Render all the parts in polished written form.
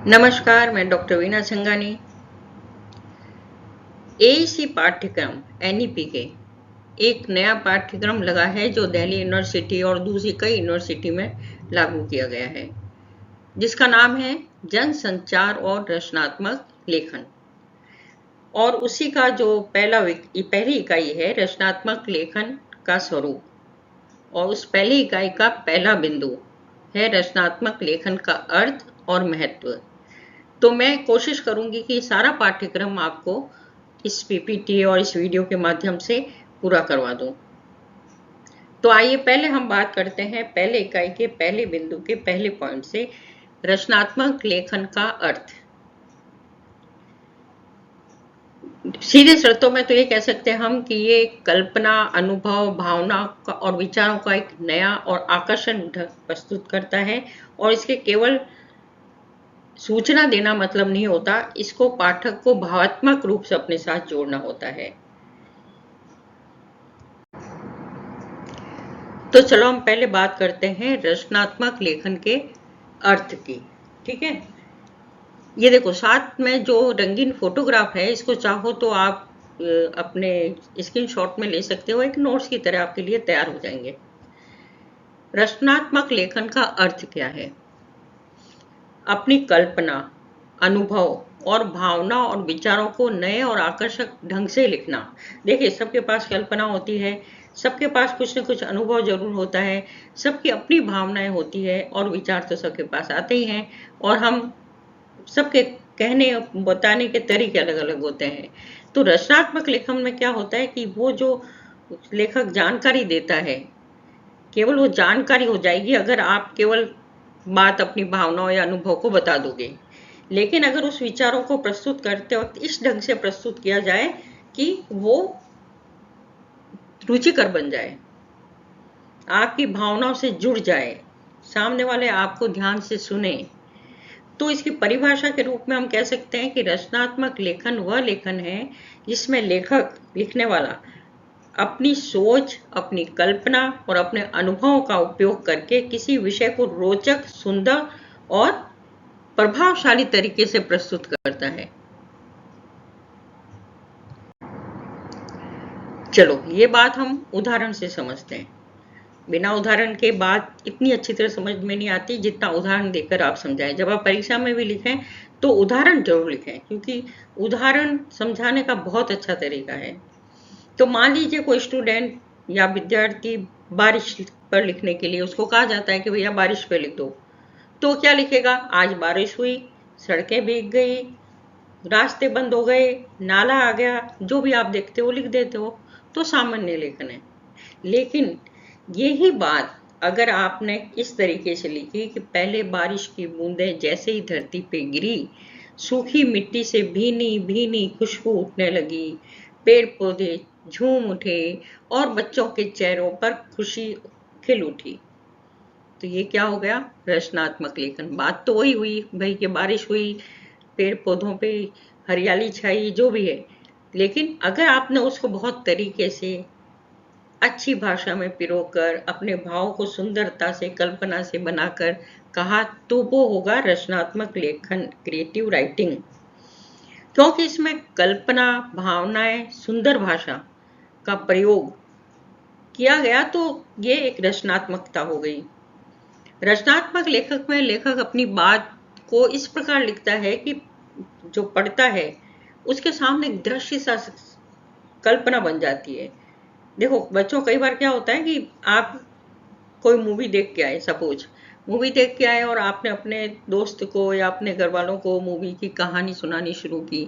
नमस्कार, मैं doctor Veena संगानी। AEC पाठ्यक्रम एनईपी के एक नया पाठ्यक्रम लगा है जो दिल्ली यूनिवर्सिटी और दूसरी कई यूनिवर्सिटी में लागू किया गया है, जिसका नाम है जन संचार और रचनात्मक लेखन। और उसी का जो पहली इकाई है रचनात्मक लेखन का स्वरूप, और उस पहली इकाई का पहला बिंदु है रचनात्मक लेखन का अर्थ और महत्व। तो मैं कोशिश करूंगी कि सारा पाठ्यक्रम आपको इस पीपीटी और इस वीडियो के माध्यम से पूरा करवा दूं। तो आइए पहले हम बात करते हैं पहले इकाई के पहले बिंदु के पहले पॉइंट से, रचनात्मक लेखन का अर्थ। सीधे शर्तों में तो ये कह सकते हैं हम कि ये कल्पना, अनुभव, भावना और विचारों का एक नया और आकर्षक ढंग प्रस्तुत करता है, और इसके केवल सूचना देना मतलब नहीं होता, इसको पाठक को भावात्मक रूप से अपने साथ जोड़ना होता है। तो चलो हम पहले बात करते हैं रचनात्मक लेखन के अर्थ की। ठीक है, ये देखो साथ में जो रंगीन फोटोग्राफ है, इसको चाहो तो आप अपने स्क्रीनशॉट में ले सकते हो, एक नोट्स की तरह आपके लिए तैयार हो जाएंगे। रचनात्मक लेखन का अर्थ क्या है? अपनी कल्पना, अनुभव और भावना और विचारों को नए और आकर्षक ढंग से लिखना। देखिए, सबके पास कल्पना होती है, सबके पास कुछ न कुछ अनुभव जरूर होता है, सबकी अपनी भावनाएं होती है, और विचार तो सबके पास आते ही हैं, और हम सबके कहने बताने के तरीके अलग अलग होते हैं। तो रचनात्मक लेखन में क्या होता है कि वो जो लेखक जानकारी देता है, केवल वो जानकारी हो जाएगी अगर आप केवल बात अपनी भावनाओं या अनुभव को बता दोगे। लेकिन अगर उस विचारों को प्रस्तुत करते वक्त इस ढंग से प्रस्तुत किया जाए कि वो रुचिकर बन जाए, आपकी भावनाओं से जुड़ जाए, सामने वाले आपको ध्यान से सुने, तो इसकी परिभाषा के रूप में हम कह सकते हैं कि रचनात्मक लेखन वह लेखन है जिसमें लेखक, लिखने वाला, अपनी सोच, अपनी कल्पना और अपने अनुभवों का उपयोग करके किसी विषय को रोचक, सुंदर और प्रभावशाली तरीके से प्रस्तुत करता है। चलो ये बात हम उदाहरण से समझते हैं। बिना उदाहरण के बात इतनी अच्छी तरह समझ में नहीं आती जितना उदाहरण देकर आप समझाएं। जब आप परीक्षा में भी लिखें तो उदाहरण जरूर लिखें, क्योंकि उदाहरण समझाने का बहुत अच्छा तरीका है। तो मान लीजिए कोई स्टूडेंट या विद्यार्थी बारिश पर लिखने के लिए उसको कहा जाता है कि भैया बारिश पर लिख दो, तो क्या लिखेगा? आज बारिश हुई, सड़कें भीग गई, रास्ते बंद हो गए, नाला आ गया, जो भी आप देखते हो लिख देते हो। तो सामान्य लेखन है। लेकिन यही बात अगर आपने इस तरीके से लिखी कि पहले बारिश की बूंदें जैसे ही धरती पे गिरी, सूखी मिट्टी से भीनी भीनी खुशबू उठने लगी, पेड़ पौधे झूम उठे और बच्चों के चेहरों पर खुशी खिल उठी, तो ये क्या हो गया? रचनात्मक लेखन। बात तो वही हुई भाई कि बारिश हुई, पेड़ पौधों पे हरियाली छाई, जो भी है, लेकिन अगर आपने उसको बहुत तरीके से अच्छी भाषा में पिरोकर अपने भाव को सुंदरता से, कल्पना से बनाकर कहा, तो वो होगा रचनात्मक लेखन, क्रिएटिव राइटिंग। क्योंकि इसमें कल्पना, भावनाएं, सुंदर भाषा का प्रयोग किया गया, तो ये एक रचनात्मकता हो गई। रचनात्मक लेखक में लेखक अपनी बात को इस प्रकार लिखता है कि जो पढ़ता है उसके सामने एक दृश्य सा कल्पना बन जाती है। देखो बच्चों, कई बार क्या होता है कि आप कोई मूवी देख के आए, सपोज मूवी देख के आए और आपने अपने दोस्त को या अपने घर वालों को मूवी की कहानी सुनानी शुरू की,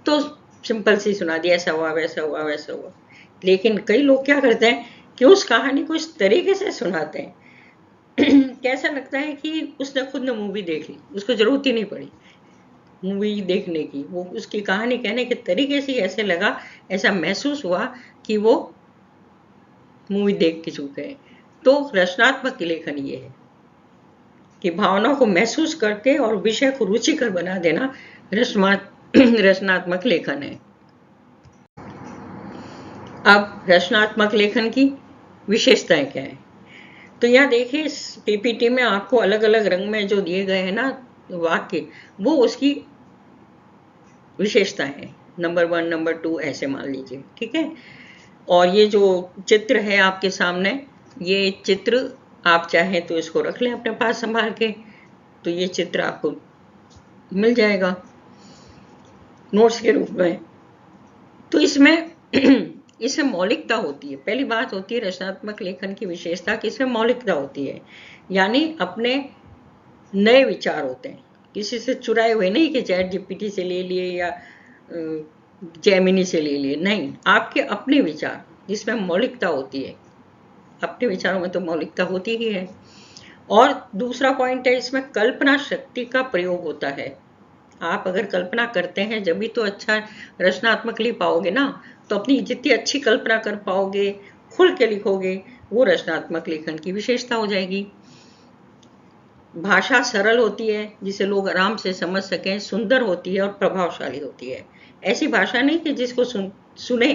तो सिंपल सी सुना दी, ऐसा हुआ, वैसा हुआ, वैसा हुआ। लेकिन कई लोग क्या करते हैं कि उस कहानी को इस तरीके से सुनाते हैं कैसा लगता है कि उसने खुद ने मूवी देख ली, उसको जरूरत ही नहीं पड़ी मूवी देखने की। वो उसकी कहानी कहने के तरीके से ऐसे लगा, ऐसा महसूस हुआ कि वो मूवी देख के चुके हैं। तो रचनात्मक लेखन ये है कि भावनाओं को महसूस करके और विषय को रुचिकर बना देना रचनात्मक लेखन है। अब रचनात्मक लेखन की विशेषताएं क्या है? तो यहाँ देखिए, इस पीपीटी में आपको अलग अलग रंग में जो दिए गए हैं ना, वाक्य, वो उसकी विशेषता है। नंबर 1, नंबर 2 ऐसे मान लीजिए, ठीक है। और ये जो चित्र है आपके सामने, ये चित्र आप चाहें तो इसको रख लें अपने पास संभाल के, तो ये चित्र आपको मिल जाएगा नोट्स के रूप में। तो इसमें इसमें मौलिकता होती है। पहली बात होती है रचनात्मक लेखन की विशेषता कि इसमें मौलिकता होती है, यानी अपने नए विचार होते हैं, किसी से चुराए हुए नहीं कि चैट जीपीटी से ले लिए या जेमिनी से ले लिए, नहीं, आपके अपने विचार जिसमें मौलिकता होती है। अपने विचारों में तो मौलिकता होती ही है। और दूसरा पॉइंट है, इसमें कल्पना शक्ति का प्रयोग होता है। आप अगर कल्पना करते हैं जब भी तो अच्छा रचनात्मक लिख पाओगे ना, तो अपनी जितनी अच्छी कल्पना कर पाओगे, खुल के लिखोगे, वो रचनात्मक लेखन की विशेषता हो जाएगी। भाषा सरल होती है जिसे लोग आराम से समझ सकें, सुंदर होती है और प्रभावशाली होती है। ऐसी भाषा नहीं कि जिसको सुने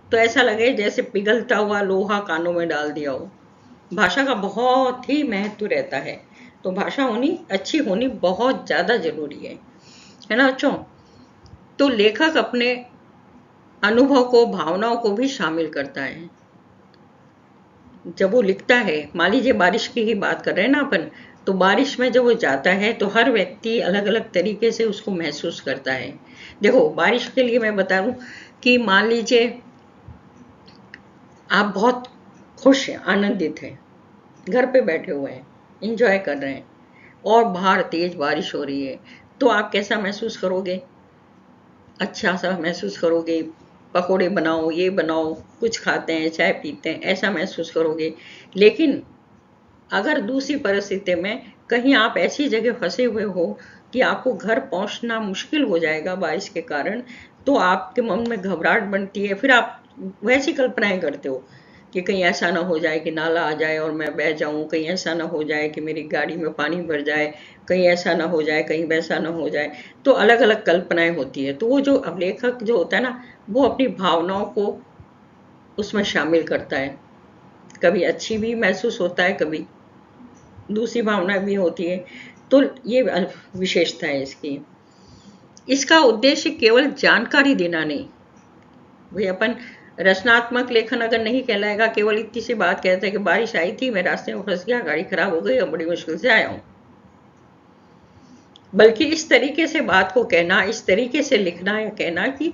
तो ऐसा लगे जैसे पिघलता हुआ लोहा कानों में डाल दिया हो। भाषा का बहुत ही महत्व रहता है, तो भाषा अच्छी होनी बहुत ज्यादा जरूरी है ना बच्चों। तो लेखक अपने अनुभव को, भावनाओं को भी शामिल करता है जब वो लिखता है। मान लीजिए बारिश की ही बात कर रहे हैं ना अपन, तो बारिश में जब वो जाता है तो हर व्यक्ति अलग अलग तरीके से उसको महसूस करता है। देखो बारिश के लिए मैं बता दूं कि मान लीजिए आप बहुत खुश हैं, आनंदित हैं, घर पे बैठे हुए हैं, एंजॉय कर रहे हैं और बाहर तेज बारिश हो रही है, तो आप कैसा महसूस करोगे? अच्छा सा महसूस करोगे, पकोड़े बनाओ, ये बनाओ, कुछ खाते हैं, चाय पीते हैं, ऐसा महसूस करोगे। लेकिन अगर दूसरी परिस्थिति में कहीं आप ऐसी जगह फंसे हुए हो कि आपको घर पहुंचना मुश्किल हो जाएगा बारिश के कारण, तो आपके मन में घबराहट बनती है। फिर आप वैसी कल्पनाएं करते हो कि कहीं ऐसा ना हो जाए कि नाला आ जाए और मैं बह जाऊं, कहीं ऐसा ना हो जाए कि मेरी गाड़ी में पानी भर जाए, कहीं ऐसा ना हो जाए, कहीं वैसा ना हो जाए। तो अलग अलग कल्पनाएं होती है। तो वो जो अब लेखक जो होता है ना, वो अपनी भावनाओं को उसमें शामिल करता है। कभी अच्छी भी महसूस होता है, कभी दूसरी भावना भी होती है। तो ये विशेषता है इसकी। इसका उद्देश्य केवल जानकारी देना नहीं। भाई अपन रचनात्मक लेखन अगर नहीं कहलाएगा, केवल इतनी सी बात कहते हैं कि बारिश आई थी, मैं रास्ते में फंस गया, गाड़ी खराब हो गई और बड़ी मुश्किल से आया हूं, बल्कि इस तरीके से बात को कहना, इस तरीके से लिखना या कहना कि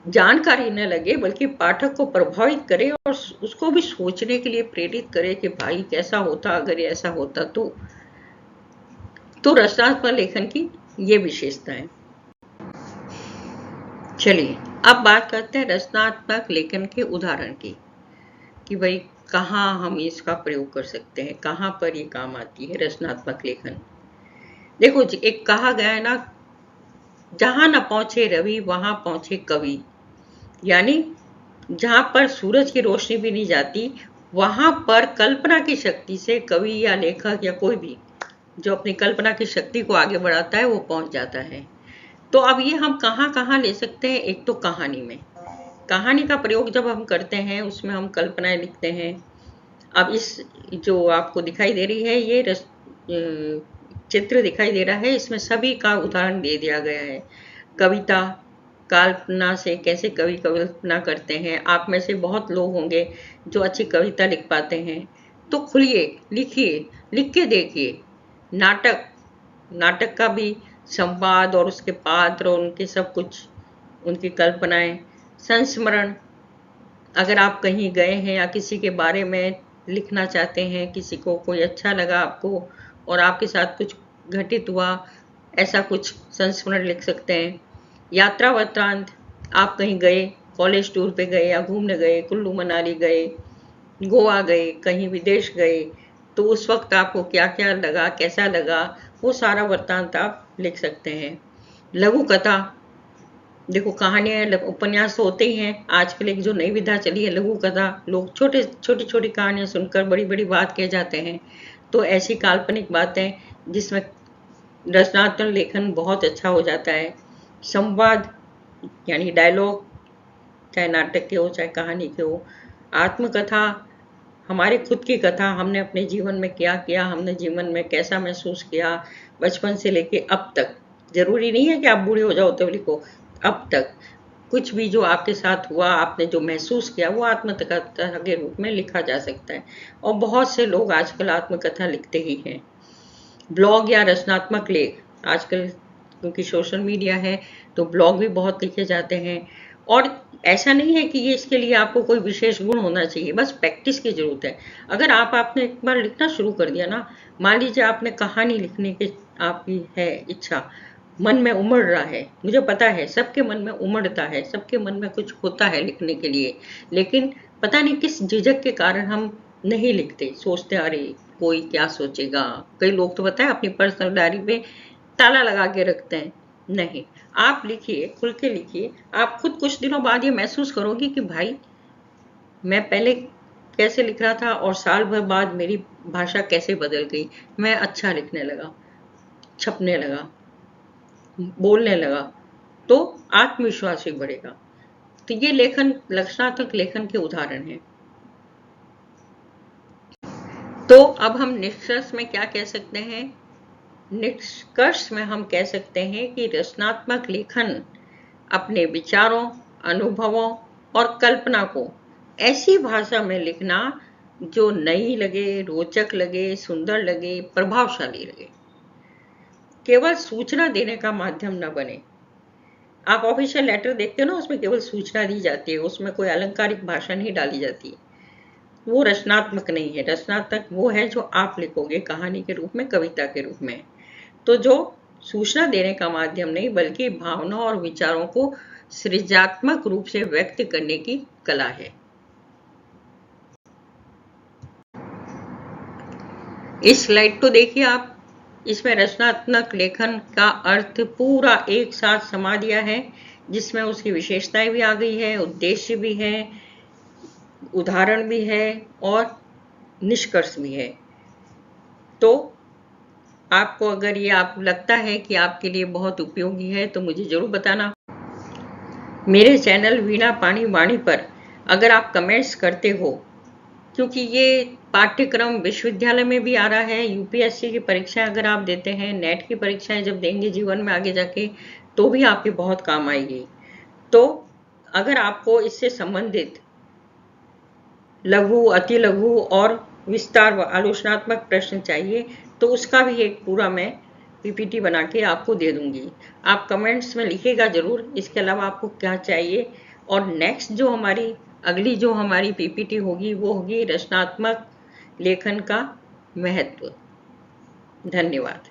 जानकारी न लगे बल्कि पाठक को प्रभावित करे और उसको भी सोचने के लिए प्रेरित करे कि भाई कैसा होता अगर ऐसा होता। तो रचनात्मक लेखन की ये विशेषता है। चलिए अब बात करते हैं रचनात्मक लेखन के उदाहरण की, कि भाई कहाँ हम इसका प्रयोग कर सकते हैं, कहाँ पर ये काम आती है रचनात्मक लेखन। देखो जी, एक कहा गया है ना, जहां न पहुंचे रवि वहां पहुंचे कवि। यानी जहां पर सूरज की रोशनी भी नहीं जाती, वहां पर कल्पना की शक्ति से कवि या लेखक या कोई भी जो अपनी कल्पना की शक्ति को आगे बढ़ाता है वो पहुंच जाता है। तो अब ये हम कहाँ कहाँ ले सकते हैं? एक तो कहानी में, कहानी का प्रयोग जब हम करते हैं उसमें हम कल्पनाएं लिखते हैं। अब इस जो आपको दिखाई दे रही है ये चित्र दिखाई दे रहा है, इसमें सभी का उदाहरण दे दिया गया है। कविता, कल्पना से कैसे कवि कल्पना करते हैं। आप में से बहुत लोग होंगे जो अच्छी कविता लिख पाते हैं, तो खुलिए, लिखिए, लिख के देखिए। नाटक, नाटक का भी संवाद और उसके पात्र और उनके सब कुछ, उनकी कल्पनाएं। संस्मरण, अगर आप कहीं गए हैं या किसी के बारे में लिखना चाहते हैं, किसी को कोई अच्छा लगा आपको और आपके साथ कुछ घटित हुआ, ऐसा कुछ संस्मरण लिख सकते हैं। यात्रा वृत्तांत, आप कहीं गए, कॉलेज टूर पे गए या घूमने गए, कुल्लू मनाली गए, गोवा गए, कहीं विदेश गए, तो उस वक्त आपको क्या क्या लगा, कैसा लगा, वो सारा वृत्तांत आप लिख सकते हैं। लघु कथा, देखो कहानियां उपन्यास होते ही हैं, आजकल एक जो नई विधा चली है लघु कथा, लोग छोटी छोटी कहानियां सुनकर बड़ी बड़ी बात कह जाते हैं। तो ऐसी काल्पनिक बातें जिसमें रचनात्मक लेखन बहुत अच्छा हो जाता है। संवाद यानी डायलॉग, चाहे नाटक के हो चाहे कहानी के हो। आत्मकथा, हमारी खुद की कथा, हमने अपने जीवन में क्या किया, हमने जीवन में कैसा महसूस किया, बचपन से लेके अब तक। जरूरी नहीं है कि आप बूढ़े हो जाओ तब लिखो, अब तक कुछ भी जो आपके साथ हुआ, आपने जो महसूस किया, वो आत्मकथा के रूप में लिखा जा सकता है। और बहुत से लोग आजकल आत्मकथा लिखते ही हैं। ब्लॉग या रचनात्मक लेख आजकल, क्योंकि सोशल मीडिया है तो ब्लॉग भी बहुत लिखे जाते हैं। और ऐसा नहीं है कि ये इसके लिए आपको कोई विशेष गुण होना चाहिए, बस प्रैक्टिस की जरूरत है। अगर आपने एक बार लिखना शुरू कर दिया ना, मान लीजिए आपने कहानी लिखने की आपकी है इच्छा, मन में उमड़ रहा है, मुझे पता है सबके मन में उमड़ता है, सबके मन में कुछ होता है लिखने के लिए, लेकिन पता नहीं किस झिझक के कारण हम नहीं लिखते। सोचते अरे कोई क्या सोचेगा। कई लोग तो पता है अपनी पर्सनल डायरी पे ताला लगा के रखते हैं। नहीं, आप लिखिए, खुल के लिखिए। आप खुद कुछ दिनों बाद ये महसूस करोगे कि भाई मैं पहले कैसे लिख रहा था और साल भर बाद मेरी भाषा कैसे बदल गई। मैं अच्छा लिखने लगा, छपने लगा, बोलने लगा, तो आत्मविश्वास भी बढ़ेगा। तो ये लेखन, रचनात्मक लेखन के उदाहरण हैं। तो अब हम निष्कर्ष में क्या कह सकते हैं? निष्कर्ष में हम कह सकते हैं कि रचनात्मक लेखन अपने विचारों, अनुभवों और कल्पना को ऐसी भाषा में लिखना जो नई लगे, रोचक लगे, सुंदर लगे, प्रभावशाली लगे। केवल सूचना देने का माध्यम न बने। आप ऑफिशियल लेटर देखते हो ना, उसमें केवल सूचना दी जाती है, उसमें कोई अलंकारिक भाषा नहीं डाली जाती। वो रचनात्मक नहीं है। रचनात्मक वो है जो आप लिखोगे कहानी के रूप में, कविता के रूप में। तो जो सूचना देने का माध्यम नहीं, बल्कि भावनाओं और विचारों को सृजनात्मक रूप से व्यक्त करने की कला है। इस स्लाइड को देखिए आप, इसमें रचनात्मक लेखन का अर्थ पूरा एक साथ समा दिया है, जिसमें उसकी विशेषताएं भी आ गई है, उद्देश्य भी है, उदाहरण भी है और निष्कर्ष भी है। तो आपको अगर ये आप लगता है कि आपके लिए बहुत उपयोगी है तो मुझे जरूर बताना। मेरे चैनल वीणा पानी वाणी पर अगर आप कमेंट्स करते हो, क्योंकि ये पाठ्यक्रम विश्वविद्यालय में भी आ रहा है, यूपीएससी की परीक्षाएं अगर आप देते हैं, नेट की परीक्षाएं जब देंगे जीवन में आगे जाके, तो भी आपके बहुत काम आएगी। तो अगर आपको इससे संबंधित लघु, अति लघु और विस्तार आलोचनात्मक प्रश्न चाहिए तो उसका भी एक पूरा मैं पीपीटी बना के आपको दे दूंगी। आप कमेंट्स में लिखिएगा जरूर इसके अलावा आपको क्या चाहिए। और नेक्स्ट जो हमारी अगली जो हमारी पीपीटी होगी वो होगी रचनात्मक लेखन का महत्व। धन्यवाद।